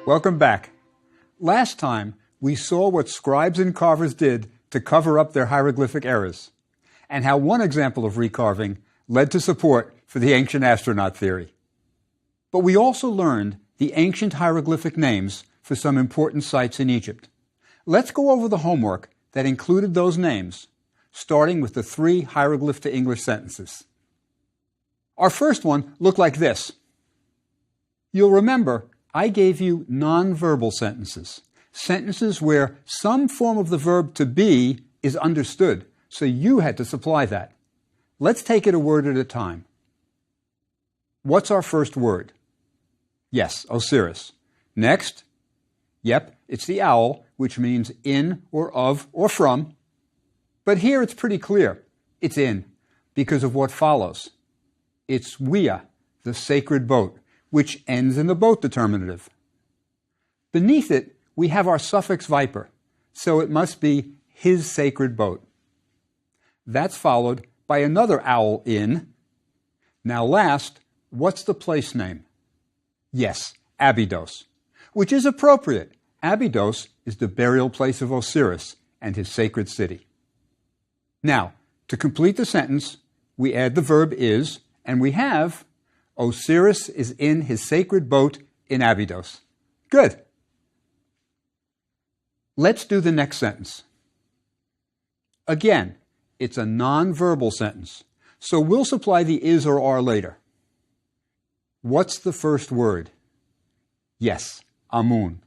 Welcome back. Last time, we saw what scribes and carvers did to cover up their hieroglyphic errors, and how one example of recarving led to support for the ancient astronaut theory. But we also learned the ancient hieroglyphic names for some important sites in Egypt. Let's go over the homework that included those names, starting with the 3 hieroglyph to English sentences. Our first one looked like this. You'll remember I gave you nonverbal sentences, sentences where some form of the verb to be is understood, so you had to supply that. Let's take it a word at a time. What's our first word? Yes, Osiris. Next? Yep, it's the owl, which means in or of or from. But here it's pretty clear. It's in, because of what follows. It's Wea, the sacred boat, which ends in the boat determinative. Beneath it, we have our suffix viper, so it must be his sacred boat. That's followed by another owl in. Now last, what's the place name? Yes, Abydos, which is appropriate. Abydos is the burial place of Osiris and his sacred city. Now, to complete the sentence, we add the verb is, and we have Osiris is in his sacred boat in Abydos. Good. Let's do the next sentence. Again, it's a nonverbal sentence, so we'll supply the is or are later. What's the first word? Yes, Amun.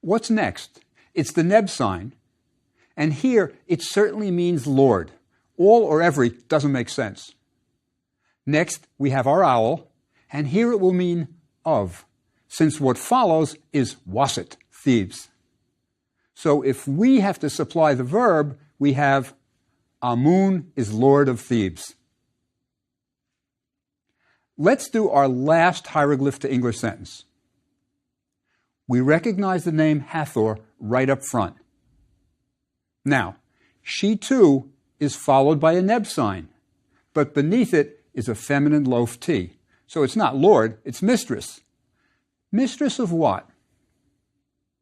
What's next? It's the neb sign, and here it certainly means Lord. All or every doesn't make sense. Next, we have our owl, and here it will mean of, since what follows is Wasit, Thebes. So if we have to supply the verb, we have Amun is Lord of Thebes. Let's do our last hieroglyph to English sentence. We recognize the name Hathor right up front. Now, she too is followed by a neb sign, but beneath it is a feminine loaf T. So it's not Lord, it's mistress. Mistress of what?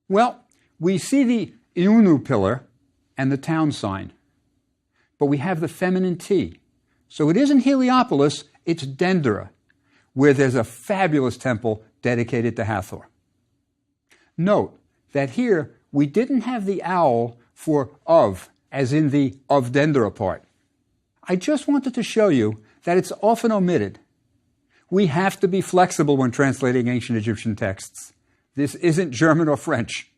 Well, we see the Iunu pillar and the town sign, but we have the feminine T. So it isn't Heliopolis, it's Dendera, where there's a fabulous temple dedicated to Hathor. Note that here we didn't have the owl for of, as in the of Dendera part. I just wanted to show you that it's often omitted. We have to be flexible when translating ancient Egyptian texts. This isn't German or French.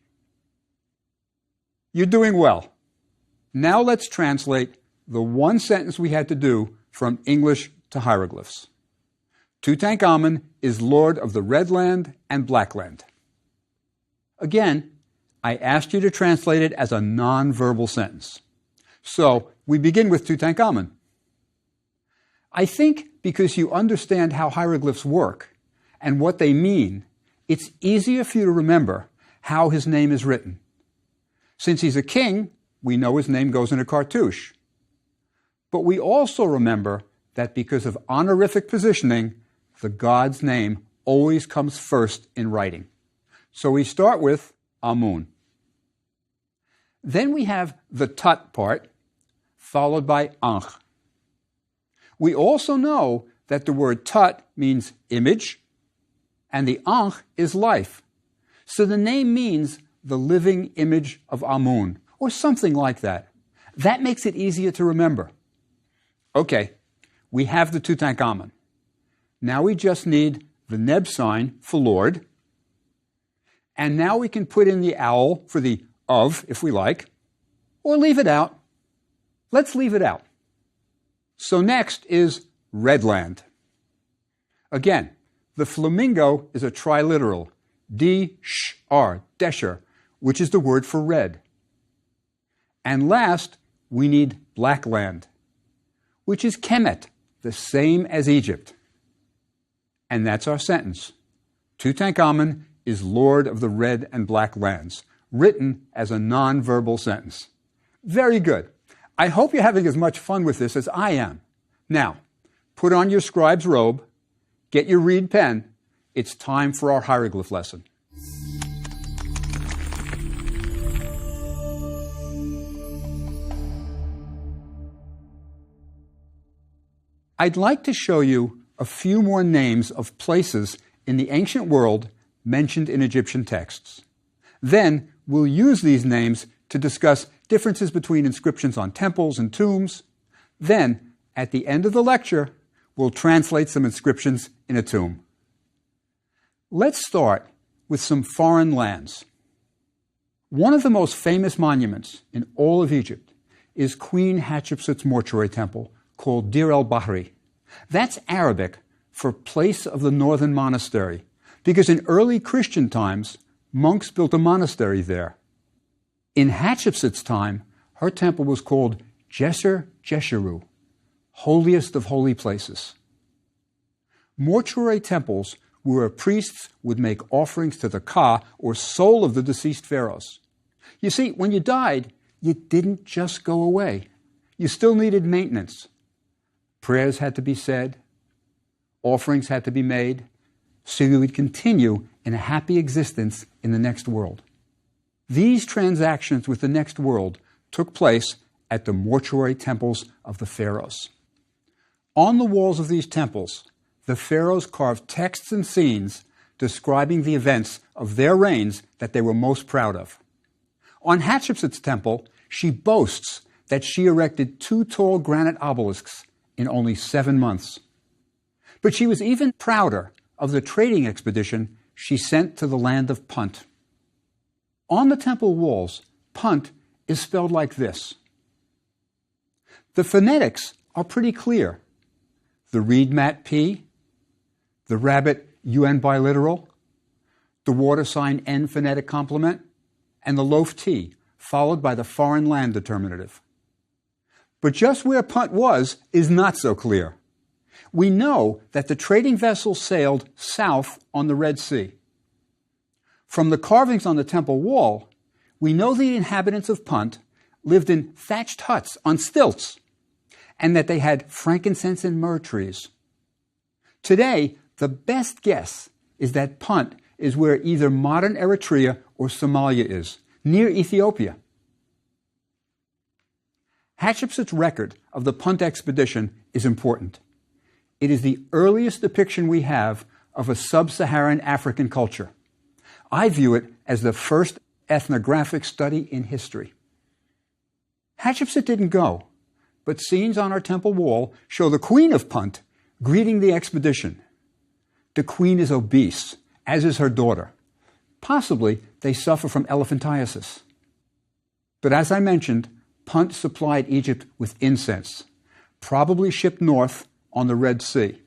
You're doing well. Now let's translate the one sentence we had to do from English to hieroglyphs. Tutankhamun is Lord of the Red Land and Black Land. Again, I asked you to translate it as a non-verbal sentence. So we begin with Tutankhamun. I think because you understand how hieroglyphs work and what they mean, it's easier for you to remember how his name is written. Since he's a king, we know his name goes in a cartouche. But we also remember that because of honorific positioning, the god's name always comes first in writing. So we start with Amun. Then we have the Tut part, followed by Ankh. We also know that the word Tut means image, and the Ankh is life. So the name means the living image of Amun, or something like that. That makes it easier to remember. Okay, we have the Tutankhamun. Now we just need the neb sign for Lord, and now we can put in the owl for the of, if we like, or leave it out. Let's leave it out. So next is Red Land. Again, the flamingo is a triliteral, D-sh-r, desher, which is the word for red. And last, we need Black Land, which is Kemet, the same as Egypt. And that's our sentence. Tutankhamun is Lord of the Red and Black Lands, written as a non-verbal sentence. Very good. I hope you're having as much fun with this as I am. Now, put on your scribe's robe, get your reed pen. It's time for our hieroglyph lesson. I'd like to show you a few more names of places in the ancient world mentioned in Egyptian texts. Then we'll use these names to discuss differences between inscriptions on temples and tombs. Then, at the end of the lecture, we'll translate some inscriptions in a tomb. Let's start with some foreign lands. One of the most famous monuments in all of Egypt is Queen Hatshepsut's mortuary temple called Deir el-Bahri. That's Arabic for place of the northern monastery, because in early Christian times, monks built a monastery there. In Hatshepsut's time, her temple was called Djeser Djeseru, holiest of holy places. Mortuary temples were where priests would make offerings to the Ka, or soul of the deceased pharaohs. You see, when you died, you didn't just go away. You still needed maintenance. Prayers had to be said, offerings had to be made, so you would continue in a happy existence in the next world. These transactions with the next world took place at the mortuary temples of the pharaohs. On the walls of these temples, the pharaohs carved texts and scenes describing the events of their reigns that they were most proud of. On Hatshepsut's temple, she boasts that she erected 2 tall granite obelisks in only 7 months. But she was even prouder of the trading expedition she sent to the land of Punt. On the temple walls, Punt is spelled like this. The phonetics are pretty clear. The reed mat P, the rabbit UN biliteral, the water sign N phonetic complement, and the loaf T, followed by the foreign land determinative. But just where Punt was is not so clear. We know that the trading vessels sailed south on the Red Sea. From the carvings on the temple wall, we know the inhabitants of Punt lived in thatched huts on stilts, and that they had frankincense and myrrh trees. Today, the best guess is that Punt is where either modern Eritrea or Somalia is, near Ethiopia. Hatshepsut's record of the Punt expedition is important. It is the earliest depiction we have of a sub-Saharan African culture. I view it as the first ethnographic study in history. Hatshepsut didn't go, but scenes on our temple wall show the queen of Punt greeting the expedition. The queen is obese, as is her daughter. Possibly they suffer from elephantiasis. But as I mentioned, Punt supplied Egypt with incense, probably shipped north on the Red Sea.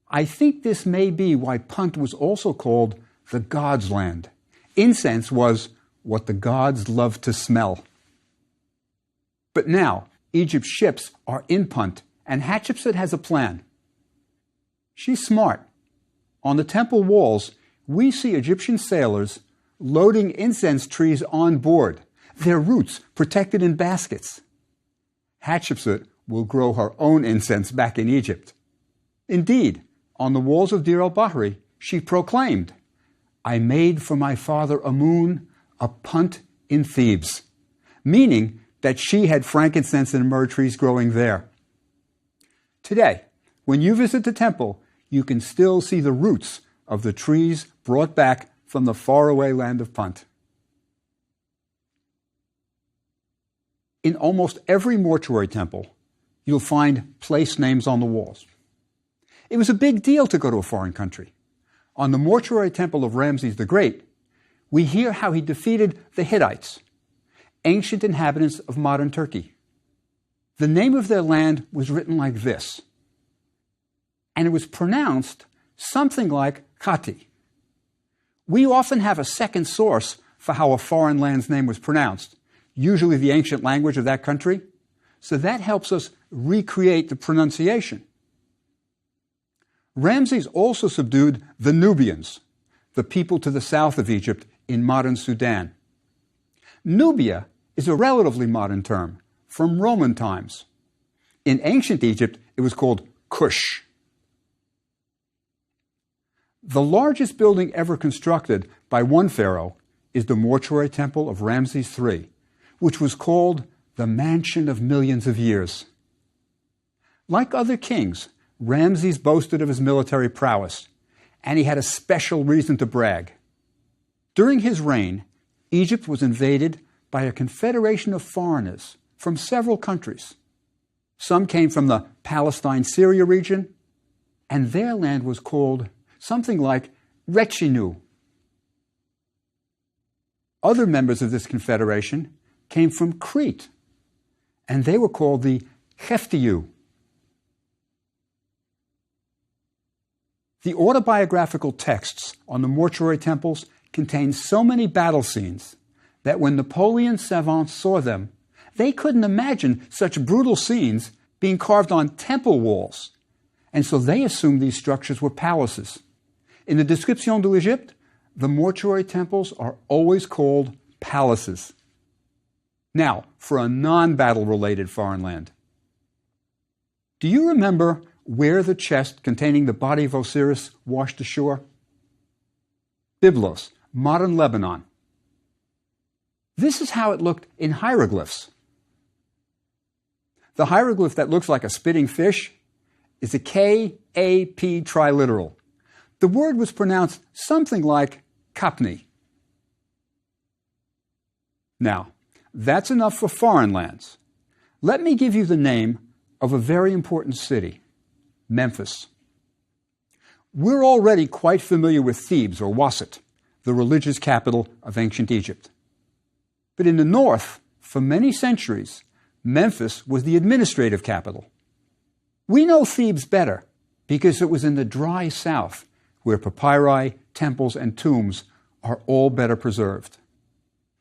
I think this may be why Punt was also called the God's Land. Incense was what the gods loved to smell. But now, Egypt's ships are in Punt, and Hatshepsut has a plan. She's smart. On the temple walls, we see Egyptian sailors loading incense trees on board, their roots protected in baskets. Hatshepsut will grow her own incense back in Egypt. Indeed, on the walls of Deir el-Bahri, she proclaimed, "I made for my father Amun a Punt in Thebes," meaning that she had frankincense and myrrh trees growing there. Today, when you visit the temple, you can still see the roots of the trees brought back from the faraway land of Punt. In almost every mortuary temple, you'll find place names on the walls. It was a big deal to go to a foreign country. On the mortuary temple of Ramses the Great, we hear how he defeated the Hittites, ancient inhabitants of modern Turkey. The name of their land was written like this, and it was pronounced something like Khati. We often have a second source for how a foreign land's name was pronounced, usually the ancient language of that country, so that helps us recreate the pronunciation. Ramses also subdued the Nubians, the people to the south of Egypt in modern Sudan. Nubia is a relatively modern term from Roman times. In ancient Egypt, it was called Kush. The largest building ever constructed by one pharaoh is the mortuary temple of Ramses III, which was called the Mansion of Millions of Years. Like other kings, Ramses boasted of his military prowess, and he had a special reason to brag. During his reign, Egypt was invaded by a confederation of foreigners from several countries. Some came from the Palestine-Syria region, and their land was called something like Rechinu. Other members of this confederation came from Crete, and they were called the 𝓀D. The autobiographical texts on the mortuary temples contain so many battle scenes that when Napoleon's savants saw them, they couldn't imagine such brutal scenes being carved on temple walls, and so they assumed these structures were palaces. In the Description de l'Égypte, the mortuary temples are always called palaces. Now, for a non-battle-related foreign land. Do you remember where the chest containing the body of Osiris washed ashore? Byblos, modern Lebanon. This is how it looked in hieroglyphs. The hieroglyph that looks like a spitting fish is a K-A-P triliteral. The word was pronounced something like Kapni. Now, that's enough for foreign lands. Let me give you the name of a very important city, Memphis. We're already quite familiar with Thebes, or Waset, the religious capital of ancient Egypt. But in the north, for many centuries, Memphis was the administrative capital. We know Thebes better because it was in the dry south, where papyri, temples, and tombs are all better preserved.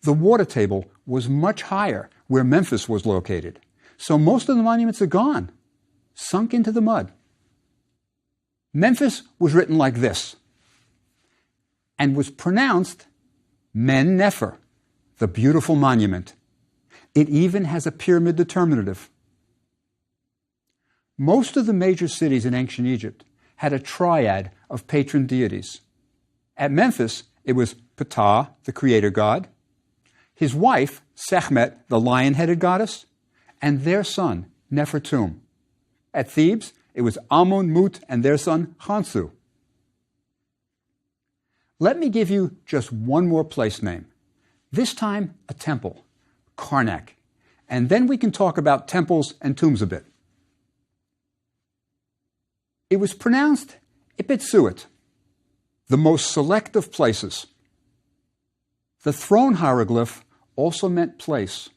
The water table was much higher where Memphis was located, so most of the monuments are gone, sunk into the mud. Memphis was written like this, and was pronounced Men Nefer, the beautiful monument. It even has a pyramid determinative. Most of the major cities in ancient Egypt had a triad of patron deities. At Memphis, it was Ptah, the creator god, his wife, Sekhmet, the lion-headed goddess, and their son, Nefertum. At Thebes, it was Amun, Mut, and their son, Khonsu. Let me give you just one more place name, this time a temple, Karnak, and then we can talk about temples and tombs a bit. It was pronounced Ipitsuit, the most select of places. The throne hieroglyph also meant place.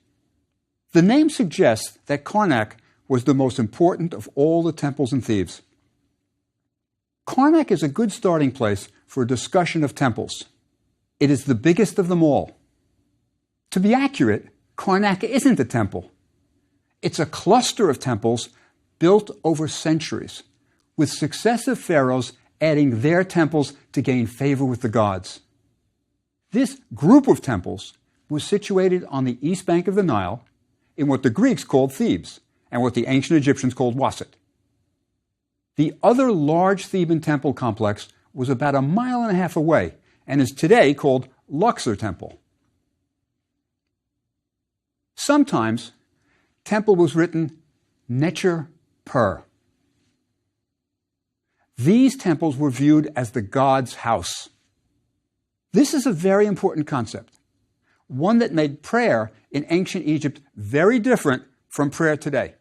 The name suggests that Karnak was the most important of all the temples in Thebes. Karnak is a good starting place for a discussion of temples. It is the biggest of them all. To be accurate, Karnak isn't a temple. It's a cluster of temples built over centuries, with successive pharaohs adding their temples to gain favor with the gods. This group of temples was situated on the east bank of the Nile in what the Greeks called Thebes and what the ancient Egyptians called Waset. The other large Theban temple complex was about 1.5 miles away and is today called Luxor Temple. Sometimes, temple was written Necher-Per. These temples were viewed as the god's house. This is a very important concept, one that made prayer in ancient Egypt very different from prayer today.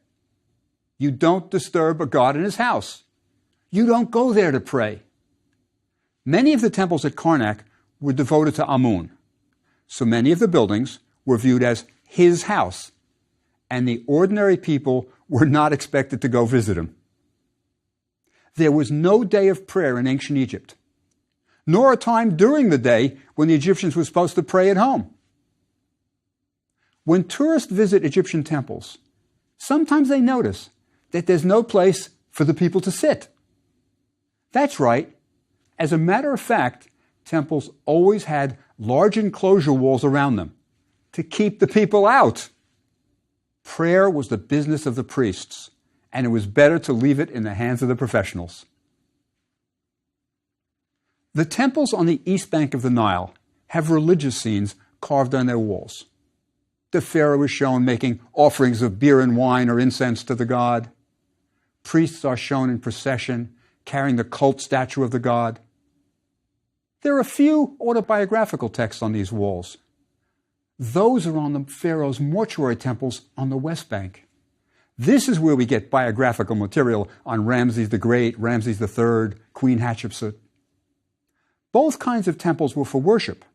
You don't disturb a god in his house. You don't go there to pray. Many of the temples at Karnak were devoted to Amun, so many of the buildings were viewed as his house, and the ordinary people were not expected to go visit him. There was no day of prayer in ancient Egypt, nor a time during the day when the Egyptians were supposed to pray at home. When tourists visit Egyptian temples, sometimes they notice that there's no place for the people to sit. That's right. As a matter of fact, temples always had large enclosure walls around them to keep the people out. Prayer was the business of the priests, and it was better to leave it in the hands of the professionals. The temples on the east bank of the Nile have religious scenes carved on their walls. The pharaoh is shown making offerings of beer and wine or incense to the god. Priests are shown in procession, carrying the cult statue of the god. There are a few autobiographical texts on these walls. Those are on the pharaoh's mortuary temples on the West Bank. This is where we get biographical material on Ramses the Great, Ramses III, Queen Hatshepsut. Both kinds of temples were for worship.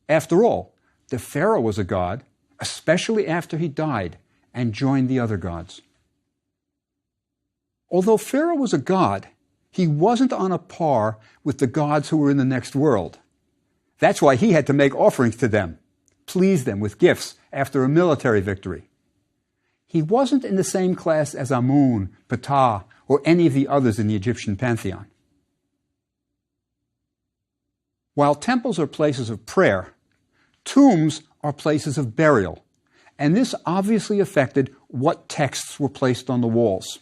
After all, the pharaoh was a god, especially after he died and joined the other gods. Although Pharaoh was a god, he wasn't on a par with the gods who were in the next world. That's why he had to make offerings to them, please them with gifts after a military victory. He wasn't in the same class as Amun, Ptah, or any of the others in the Egyptian pantheon. While temples are places of prayer, tombs are places of burial, and this obviously affected what texts were placed on the walls.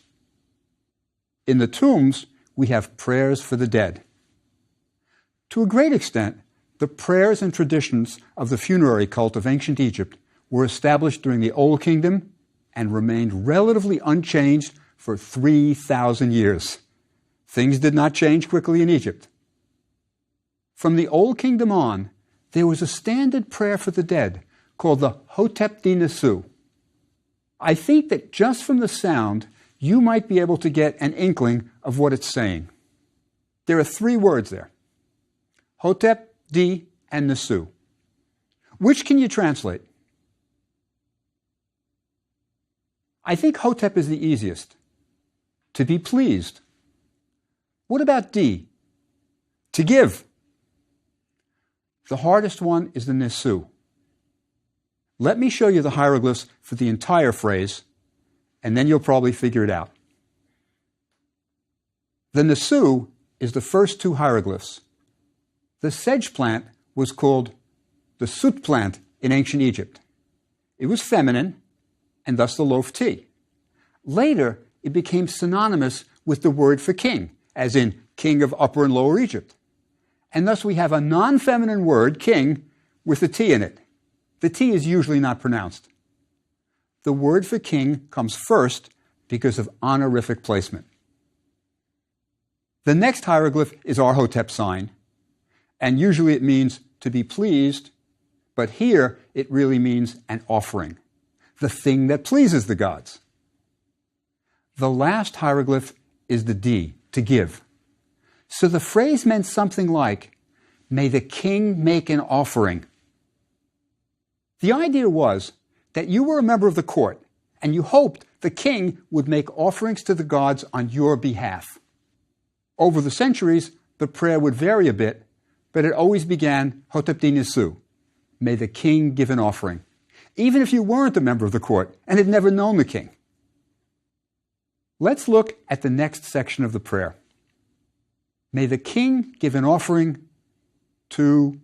In the tombs, we have prayers for the dead. To a great extent, the prayers and traditions of the funerary cult of ancient Egypt were established during the Old Kingdom and remained relatively unchanged for 3,000 years. Things did not change quickly in Egypt. From the Old Kingdom on, there was a standard prayer for the dead called the 𝀁Decoding. I think that just from the sound, you might be able to get an inkling of what it's saying. There are 3 words there: Hotep, D, and Nesu. Which can you translate? I think Hotep is the easiest. To be pleased. What about D? To give. The hardest one is the Nesu. Let me show you the hieroglyphs for the entire phrase, and then you'll probably figure it out. The Nesu is the first 2 hieroglyphs. The sedge plant was called the sut plant in ancient Egypt. It was feminine, and thus the loaf tea. Later, it became synonymous with the word for king, as in king of Upper and Lower Egypt. And thus we have a non-feminine word, king, with a T in it. The T is usually not pronounced. The word for king comes first because of honorific placement. The next hieroglyph is our Hotep sign, and usually it means to be pleased, but here it really means an offering, the thing that pleases the gods. The last hieroglyph is the D, to give. So the phrase meant something like, may the king make an offering. The idea was that you were a member of the court, and you hoped the king would make offerings to the gods on your behalf. Over the centuries, the prayer would vary a bit, but it always began, 𝀁Decoding, may the king give an offering, even if you weren't a member of the court and had never known the king. Let's look at the next section of the prayer. May the king give an offering to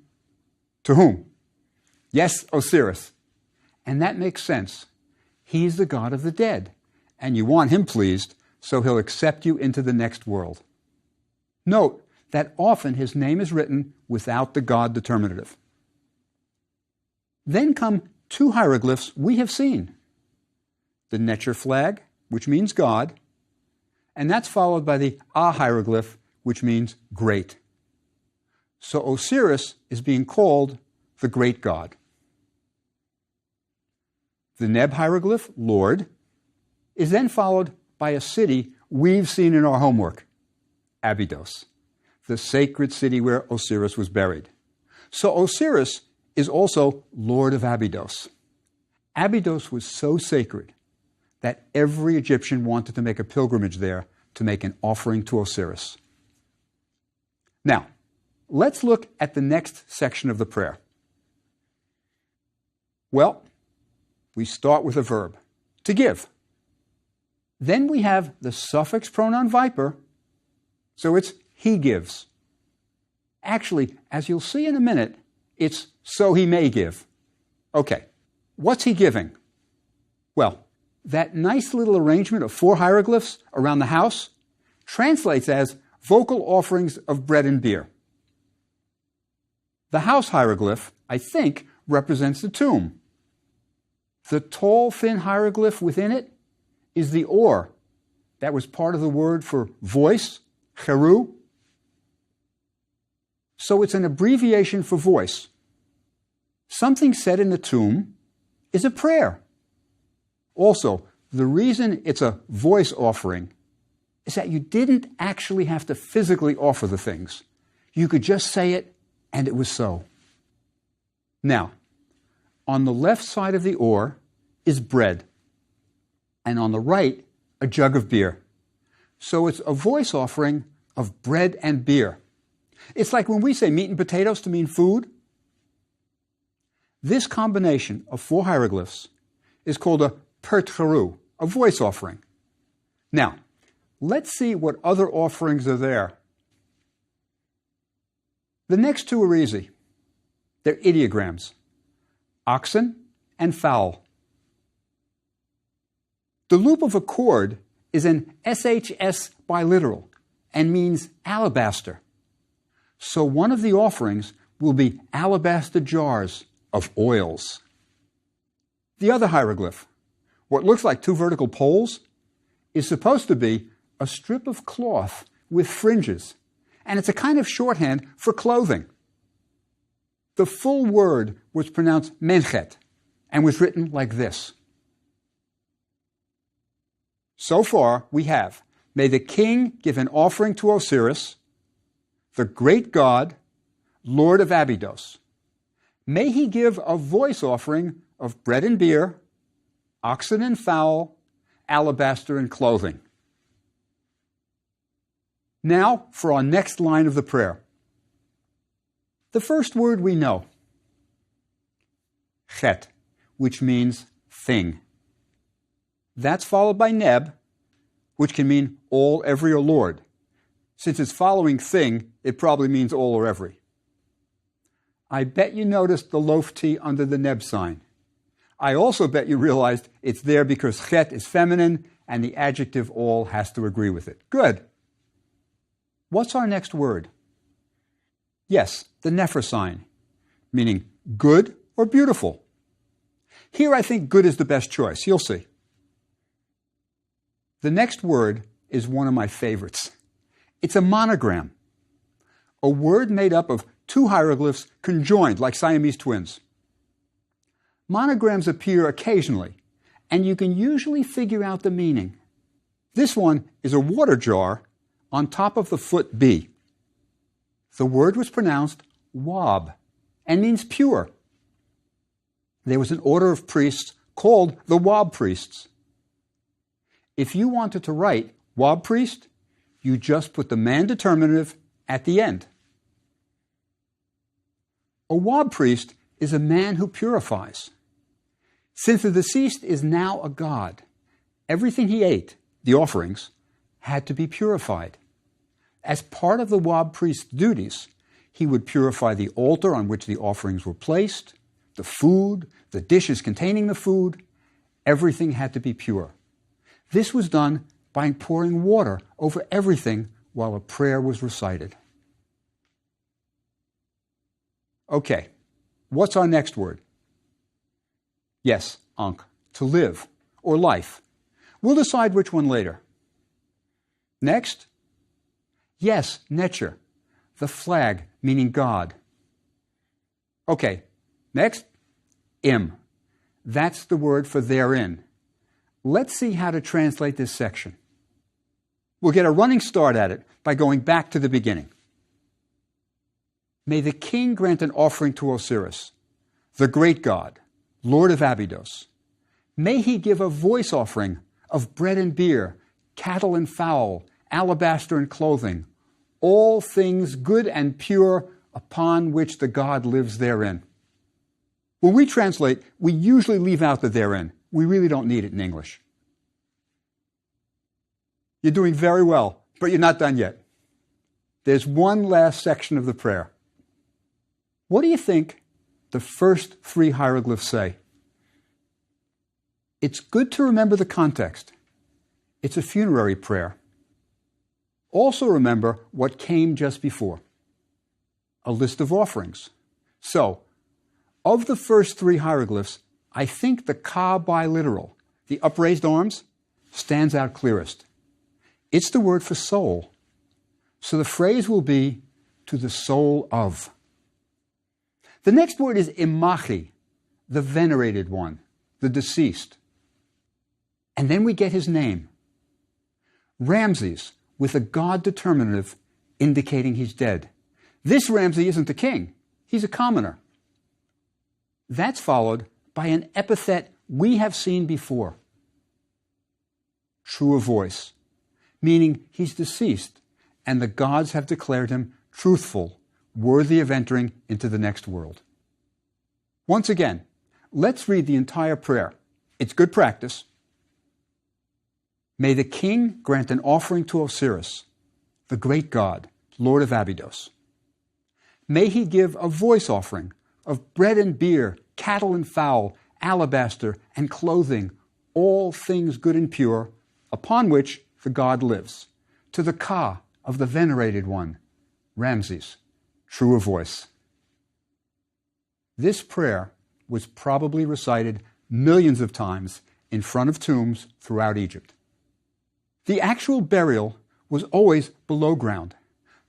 whom? Yes, Osiris. And that makes sense. He's the god of the dead, and you want him pleased, so he'll accept you into the next world. Note that often his name is written without the god determinative. Then come 2 hieroglyphs we have seen. The Netzer flag, which means God, and that's followed by the A hieroglyph, which means great. So Osiris is being called the great god. The Neb hieroglyph, Lord, is then followed by a city we've seen in our homework, Abydos, the sacred city where Osiris was buried. So Osiris is also Lord of Abydos. Abydos was so sacred that every Egyptian wanted to make a pilgrimage there to make an offering to Osiris. Now, let's look at the next section of the prayer. Well, we start with a verb, to give. Then we have the suffix pronoun viper, so it's he gives. Actually, as you'll see in a minute, it's so he may give. Okay, what's he giving? Well, that nice little arrangement of 4 hieroglyphs around the house translates as vocal offerings of bread and beer. The house hieroglyph, I think, represents the tomb. The tall, thin hieroglyph within it is the or, that was part of the word for voice, cheru. So it's an abbreviation for voice. Something said in the tomb is a prayer. Also, the reason it's a voice offering is that you didn't actually have to physically offer the things. You could just say it, and it was so. Now, on the left side of the oar is bread, and on the right, a jug of beer. So it's a voice offering of bread and beer. It's like when we say meat and potatoes to mean food. This combination of 4 hieroglyphs is called a pertcheru, a voice offering. Now, let's see what other offerings are there. The next 2 are easy. They're ideograms, oxen and fowl. The loop of a chord is an SHS biliteral and means alabaster. So one of the offerings will be alabaster jars of oils. The other hieroglyph, what looks like 2 vertical poles, is supposed to be a strip of cloth with fringes, and it's a kind of shorthand for clothing. The full word was pronounced menchet and was written like this. So far, we have, may the king give an offering to Osiris, the great god, Lord of Abydos. May he give a voice offering of bread and beer, oxen and fowl, alabaster and clothing. Now for our next line of the prayer. The first word we know, chet, which means thing. That's followed by neb, which can mean all, every, or Lord. Since it's following thing, it probably means all or every. I bet you noticed the loaf T under the neb sign. I also bet you realized it's there because chet is feminine and the adjective all has to agree with it. Good. What's our next word? Yes, the nepher sign, meaning good or beautiful. Here I think good is the best choice. You'll see. The next word is one of my favorites. It's a monogram, a word made up of 2 hieroglyphs conjoined like Siamese twins. Monograms appear occasionally, and you can usually figure out the meaning. This one is a water jar on top of the foot B. The word was pronounced wab and means pure. There was an order of priests called the wab priests. If you wanted to write wab priest, you just put the man determinative at the end. A wab priest is a man who purifies. Since the deceased is now a god, everything he ate, the offerings, had to be purified. As part of the wab priest's duties, he would purify the altar on which the offerings were placed, the food, the dishes containing the food. Everything had to be pure. This was done by pouring water over everything while a prayer was recited. Okay, what's our next word? Yes, ankh, to live, or life. We'll decide which one later. Next, yes, netcher, the flag, meaning God. Okay, next, im. That's the word for therein. Let's see how to translate this section. We'll get a running start at it by going back to the beginning. May the king grant an offering to Osiris, the great god, Lord of Abydos. May he give a voice offering of bread and beer, cattle and fowl, alabaster and clothing, all things good and pure upon which the god lives therein. When we translate, we usually leave out the therein. We really don't need it in English. You're doing very well, but you're not done yet. There's one last section of the prayer. What do you think the first 3 hieroglyphs say? It's good to remember the context. It's a funerary prayer. Also remember what came just before. A list of offerings. So, of the first 3 hieroglyphs, I think the ka biliteral, the upraised arms, stands out clearest. It's the word for soul. So the phrase will be to the soul of. The next word is imachi, the venerated one, the deceased. And then we get his name. Ramses, with a God determinative indicating he's dead. This Ramses isn't the king. He's a commoner. That's followed by an epithet we have seen before. True of voice, meaning he's deceased, and the gods have declared him truthful, worthy of entering into the next world. Once again, let's read the entire prayer. It's good practice. May the king grant an offering to Osiris, the great god, Lord of Abydos. May he give a voice offering of bread and beer, cattle and fowl, alabaster and clothing, all things good and pure, upon which the god lives, to the Ka of the venerated one, Ramses, true of voice. This prayer was probably recited millions of times in front of tombs throughout Egypt. The actual burial was always below ground,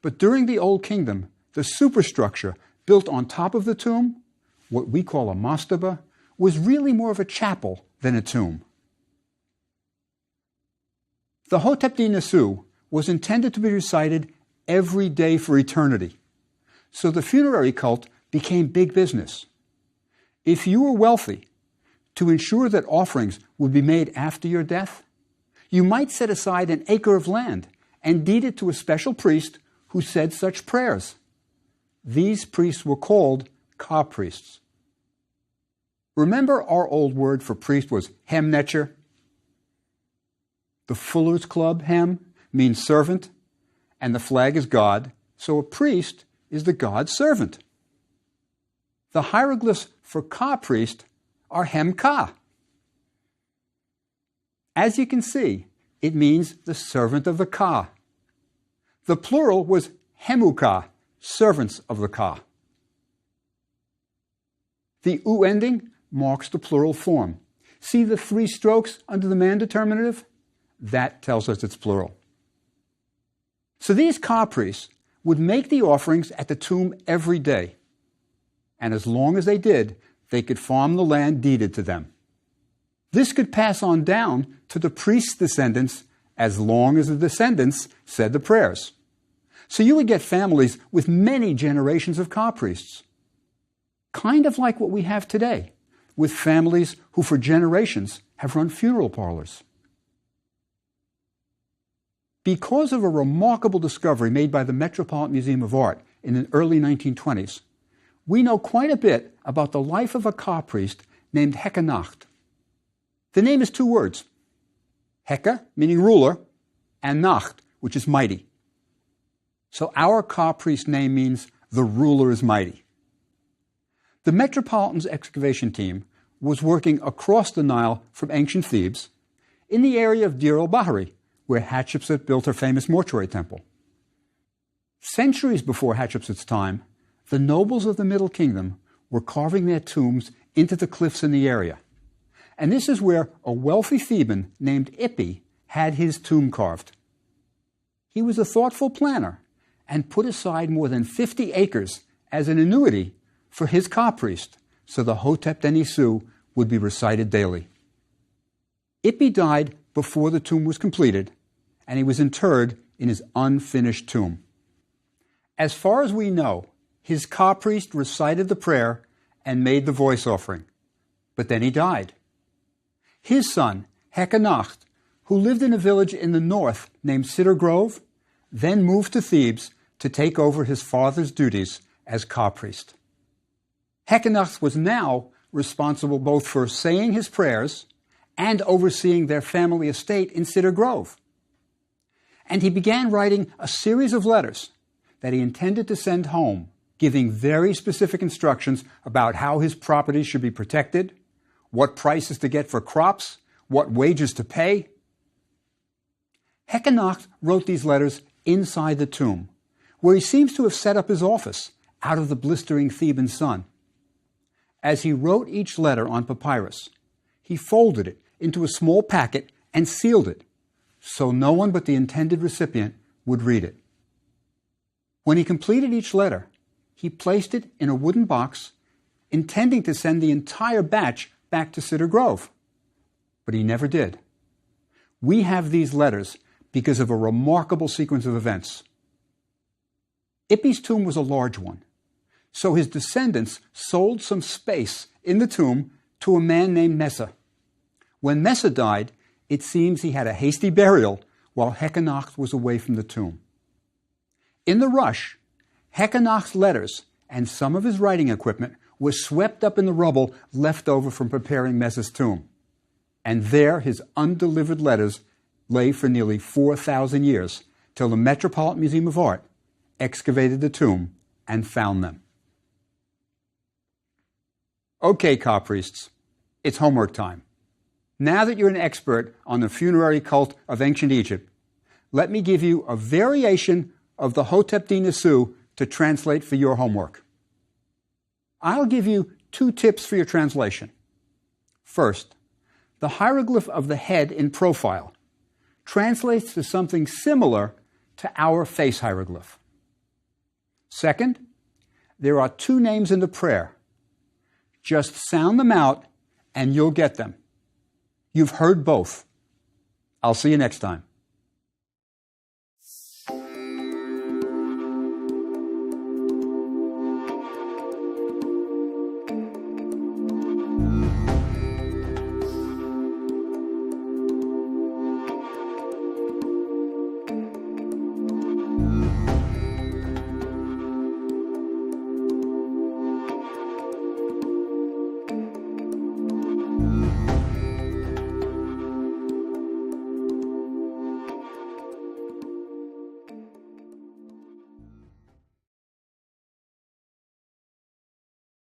but during the Old Kingdom, the superstructure built on top of the tomb, what we call a mastaba, was really more of a chapel than a tomb. The Hotep Nesu was intended to be recited every day for eternity, so the funerary cult became big business. If you were wealthy, to ensure that offerings would be made after your death, you might set aside an acre of land and deed it to a special priest who said such prayers. These priests were called Ka priests. Remember our old word for priest was hemnetcher? The Fuller's Club hem means servant, and the flag is God, so a priest is the God's servant. The hieroglyphs for Ka priest are hem Ka. As you can see, it means the servant of the Ka. The plural was hemuka, servants of the Ka. The U ending marks the plural form. See the 3 strokes under the man determinative? That tells us it's plural. So these Ka priests would make the offerings at the tomb every day. And as long as they did, they could farm the land deeded to them. This could pass on down to the priest's descendants as long as the descendants said the prayers. So you would get families with many generations of Ka priests. Kind of like what we have today, with families who for generations have run funeral parlors. Because of a remarkable discovery made by the Metropolitan Museum of Art in the early 1920s, we know quite a bit about the life of a Ka priest named Hekanacht. The name is 2 words, Heka, meaning ruler, and Nacht, which is mighty. So our Ka priest name means the ruler is mighty. The Metropolitan's excavation team was working across the Nile from ancient Thebes in the area of Deir el-Bahari, where Hatshepsut built her famous mortuary temple. Centuries before Hatshepsut's time, the nobles of the Middle Kingdom were carving their tombs into the cliffs in the area. And this is where a wealthy Theban named Ippy had his tomb carved. He was a thoughtful planner and put aside more than 50 acres as an annuity for his Ka priest, so the Hotep Nesu would be recited daily. Ippy died before the tomb was completed, and he was interred in his unfinished tomb. As far as we know, his Ka priest recited the prayer and made the voice offering, but then he died. His son, Hekanacht, who lived in a village in the north named Cedar Grove, then moved to Thebes to take over his father's duties as Ka priest. Hekanacht was now responsible both for saying his prayers and overseeing their family estate in Cedar Grove. And he began writing a series of letters that he intended to send home, giving very specific instructions about how his property should be protected, what prices to get for crops, what wages to pay. Hekanacht wrote these letters inside the tomb, where he seems to have set up his office out of the blistering Theban sun. As he wrote each letter on papyrus, he folded it into a small packet and sealed it, so no one but the intended recipient would read it. When he completed each letter, he placed it in a wooden box, intending to send the entire batch back to Cedar Grove. But he never did. We have these letters because of a remarkable sequence of events. Ippy's tomb was a large one, so his descendants sold some space in the tomb to a man named Messa. When Messa died, it seems he had a hasty burial while Heckenach was away from the tomb. In the rush, Heckenach's letters and some of his writing equipment were swept up in the rubble left over from preparing Messa's tomb. And there his undelivered letters lay for nearly 4,000 years, till the Metropolitan Museum of Art excavated the tomb and found them. Okay, car priests, it's homework time. Now that you're an expert on the funerary cult of ancient Egypt, let me give you a variation of the Hotep Dinasu to translate for your homework. I'll give you 2 tips for your translation. First, the hieroglyph of the head in profile translates to something similar to our face hieroglyph. Second, there are 2 names in the prayer. Just sound them out and you'll get them. You've heard both. I'll see you next time.